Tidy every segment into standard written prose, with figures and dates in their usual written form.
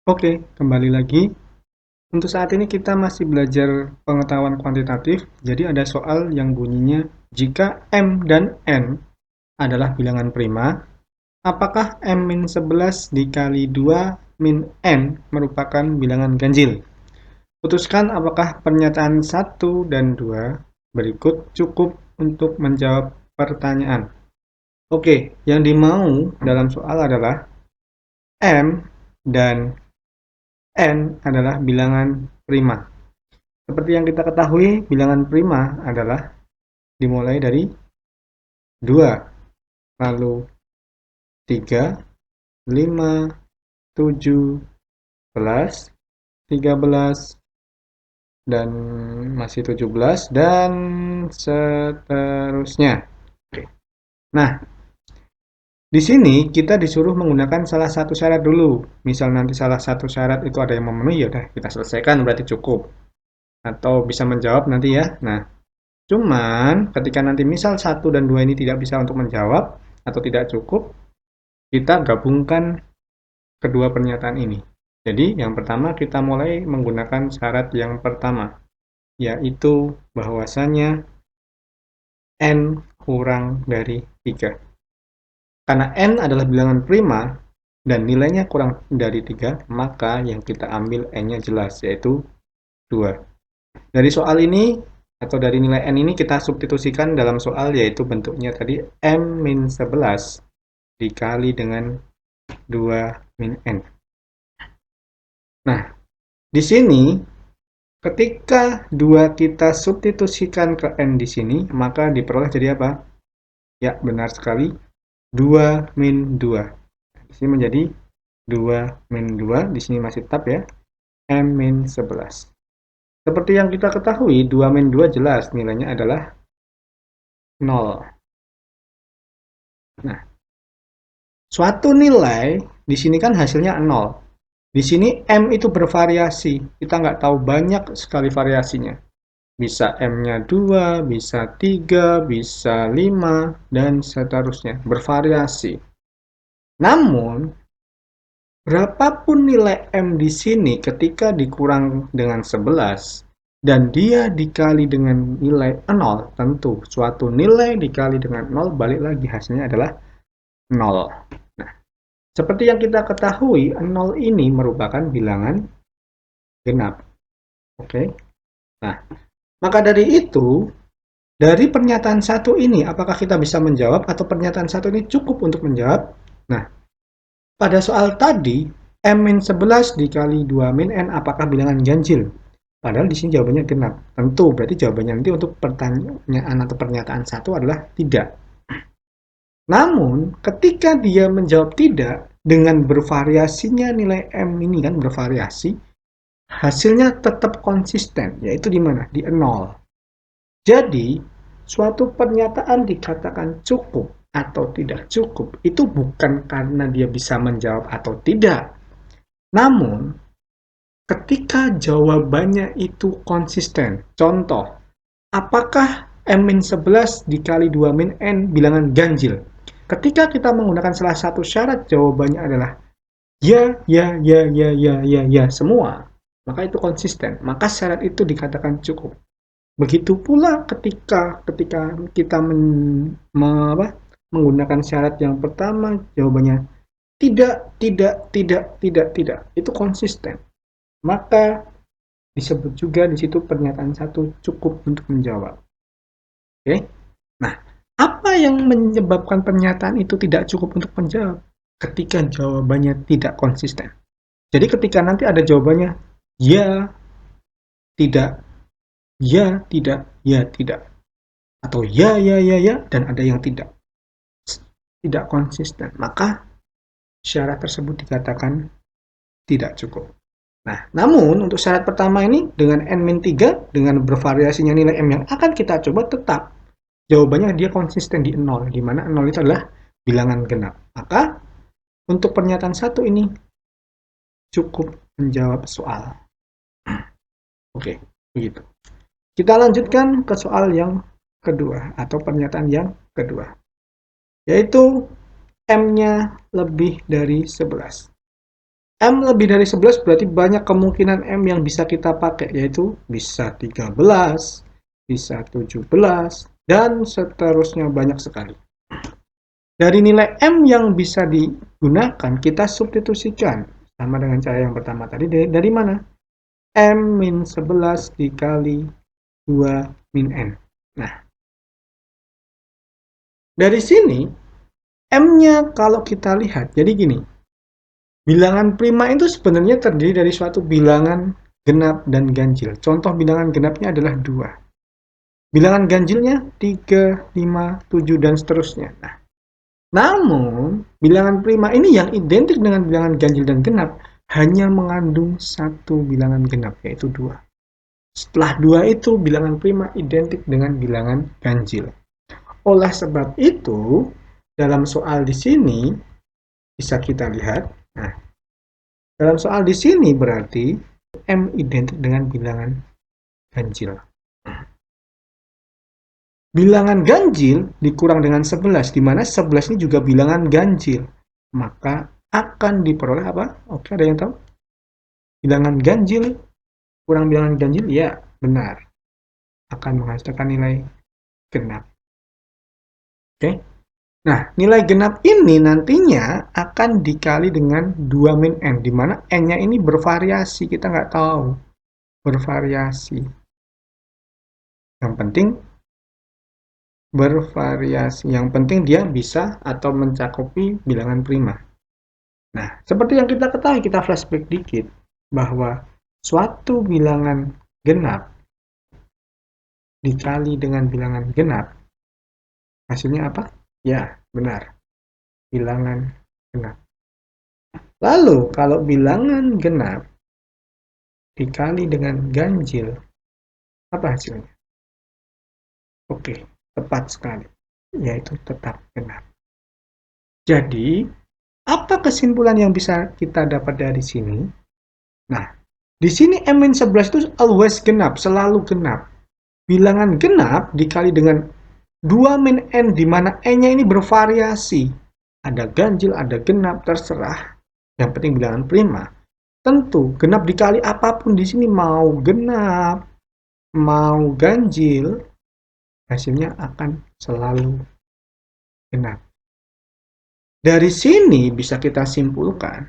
Oke, kembali lagi. Untuk saat ini kita masih belajar pengetahuan kuantitatif. Jadi ada soal yang bunyinya, jika M dan N adalah bilangan prima, apakah M-11 dikali 2 min N merupakan bilangan ganjil? Putuskan apakah pernyataan 1 dan 2 berikut cukup untuk menjawab pertanyaan. Oke, yang dimau dalam soal adalah M dan N adalah bilangan prima. Seperti yang kita ketahui, bilangan prima adalah dimulai dari 2, lalu 3, 5, 7, 11, 13, dan masih 17, dan seterusnya. Nah, di sini kita disuruh menggunakan salah satu syarat dulu. Misal nanti salah satu syarat itu ada yang memenuhi, ya udah kita selesaikan berarti cukup. Atau bisa menjawab nanti ya. Nah, cuman ketika nanti misal satu dan 2 ini tidak bisa untuk menjawab atau tidak cukup, kita gabungkan kedua pernyataan ini. Jadi yang pertama kita mulai menggunakan syarat yang pertama, yaitu bahwasanya N kurang dari 3. Karena N adalah bilangan prima dan nilainya kurang dari 3, maka yang kita ambil N-nya jelas, yaitu 2. Dari soal ini atau dari nilai N ini kita substitusikan dalam soal, yaitu bentuknya tadi M-11 dikali dengan 2 min N. Nah, di sini ketika 2 kita substitusikan ke N di sini, maka diperoleh jadi apa? Ya, benar sekali, 2 min 2. Di sini menjadi 2 min 2, di sini masih tetap ya, M min 11. Seperti yang kita ketahui, 2 min 2 jelas nilainya adalah 0. Nah, suatu nilai di sini kan hasilnya 0. Di sini M itu bervariasi. Kita nggak tahu, banyak sekali variasinya. Bisa M-nya 2, bisa 3, bisa 5, dan seterusnya. Bervariasi. Namun, berapapun nilai M di sini ketika dikurang dengan 11, dan dia dikali dengan nilai 0, tentu suatu nilai dikali dengan 0, balik lagi hasilnya adalah 0. Nah, seperti yang kita ketahui, 0 ini merupakan bilangan genap. Oke. Nah, maka dari itu, dari pernyataan satu ini, apakah kita bisa menjawab atau pernyataan satu ini cukup untuk menjawab? Nah, pada soal tadi, M-11 dikali 2 min N apakah bilangan ganjil? Padahal di sini jawabannya genap. Tentu, berarti jawabannya nanti untuk pertanyaan atau pernyataan satu adalah tidak. Namun, ketika dia menjawab tidak, dengan bervariasinya nilai M ini kan bervariasi, hasilnya tetap konsisten, yaitu di mana? Di 0. Jadi, suatu pernyataan dikatakan cukup atau tidak cukup, itu bukan karena dia bisa menjawab atau tidak. Namun, ketika jawabannya itu konsisten. Contoh, apakah M-11 dikali 2 min N bilangan ganjil? Ketika kita menggunakan salah satu syarat, jawabannya adalah ya, ya, ya, ya, ya, ya, ya, semua. Maka itu konsisten. Maka syarat itu dikatakan cukup. Begitu pula ketika kita menggunakan syarat yang pertama, jawabannya tidak, tidak, tidak, tidak, tidak. Itu konsisten. Maka disebut juga di situ pernyataan satu cukup untuk menjawab. Oke. Nah, apa yang menyebabkan pernyataan itu tidak cukup untuk menjawab? Ketika jawabannya tidak konsisten. Jadi ketika nanti ada jawabannya ya, tidak, ya, tidak, ya, tidak, atau ya, ya, ya, ya, dan ada yang tidak konsisten, maka syarat tersebut dikatakan tidak cukup. Nah, namun untuk syarat pertama ini dengan N-3, dengan bervariasinya nilai M yang akan kita coba, tetap jawabannya dia konsisten di 0, di mana 0 itu adalah bilangan genap. Maka untuk pernyataan satu ini cukup menjawab soal. Oke, begitu. Kita lanjutkan ke soal yang kedua atau pernyataan yang kedua, yaitu M-nya lebih dari 11. M lebih dari 11 berarti banyak kemungkinan M yang bisa kita pakai, yaitu bisa 13, bisa 17, dan seterusnya banyak sekali. Dari nilai M yang bisa digunakan, kita substitusikan. Sama dengan cara yang pertama tadi, dari mana? M-11 dikali 2 min N. Nah, dari sini, M-nya kalau kita lihat, jadi gini, bilangan prima itu sebenarnya terdiri dari suatu bilangan genap dan ganjil. Contoh bilangan genapnya adalah 2. Bilangan ganjilnya 3, 5, 7, dan seterusnya. Nah, namun, bilangan prima ini yang identik dengan bilangan ganjil dan genap hanya mengandung satu bilangan genap, yaitu 2. Setelah 2 itu, bilangan prima identik dengan bilangan ganjil. Oleh sebab itu, dalam soal di sini, bisa kita lihat, nah, dalam soal di sini berarti M identik dengan bilangan ganjil. Bilangan ganjil dikurang dengan 11, di mana 11 ini juga bilangan ganjil. Maka akan diperoleh apa? Oke, ada yang tahu? Bilangan ganjil kurang bilangan ganjil, ya benar. Akan menghasilkan nilai genap. Oke. Nah, nilai genap ini nantinya akan dikali dengan 2 min N, di mana N-nya ini bervariasi, kita nggak tahu. Bervariasi. Yang penting bervariasi. Yang penting dia bisa atau mencakupi bilangan prima. Nah, seperti yang kita ketahui, kita flashback dikit, bahwa suatu bilangan genap dikali dengan bilangan genap, hasilnya apa? Ya, benar. Bilangan genap. Lalu, kalau bilangan genap dikali dengan ganjil, apa hasilnya? Oke, tepat sekali, yaitu tetap genap. Jadi, apa kesimpulan yang bisa kita dapat dari sini? Nah, di sini M-11 itu always genap, selalu genap. Bilangan genap dikali dengan 2 min N, di mana N-nya ini bervariasi. Ada ganjil, ada genap, terserah. Yang penting bilangan prima. Tentu, genap dikali apapun di sini, mau genap, mau ganjil, hasilnya akan selalu genap. Dari sini bisa kita simpulkan,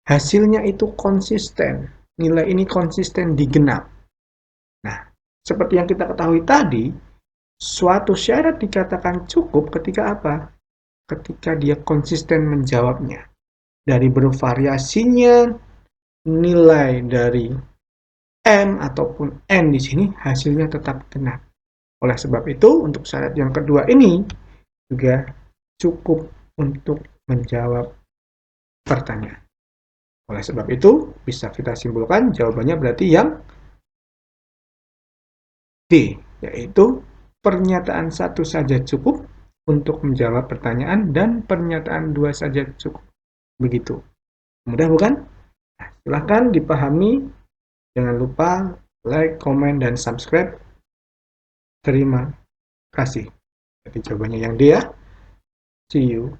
hasilnya itu konsisten. Nilai ini konsisten di genap. Nah, seperti yang kita ketahui tadi, suatu syarat dikatakan cukup ketika apa? Ketika dia konsisten menjawabnya. Dari bervariasinya nilai dari M ataupun N di sini, hasilnya tetap genap. Oleh sebab itu, untuk syarat yang kedua ini juga cukup untuk menjawab pertanyaan. Oleh sebab itu, bisa kita simpulkan jawabannya berarti yang D, yaitu pernyataan satu saja cukup untuk menjawab pertanyaan dan pernyataan dua saja cukup. Begitu. Mudah bukan? Nah, silahkan dipahami. Jangan lupa like, komen, dan subscribe. Terima kasih. Jadi jawabannya yang D ya. See you.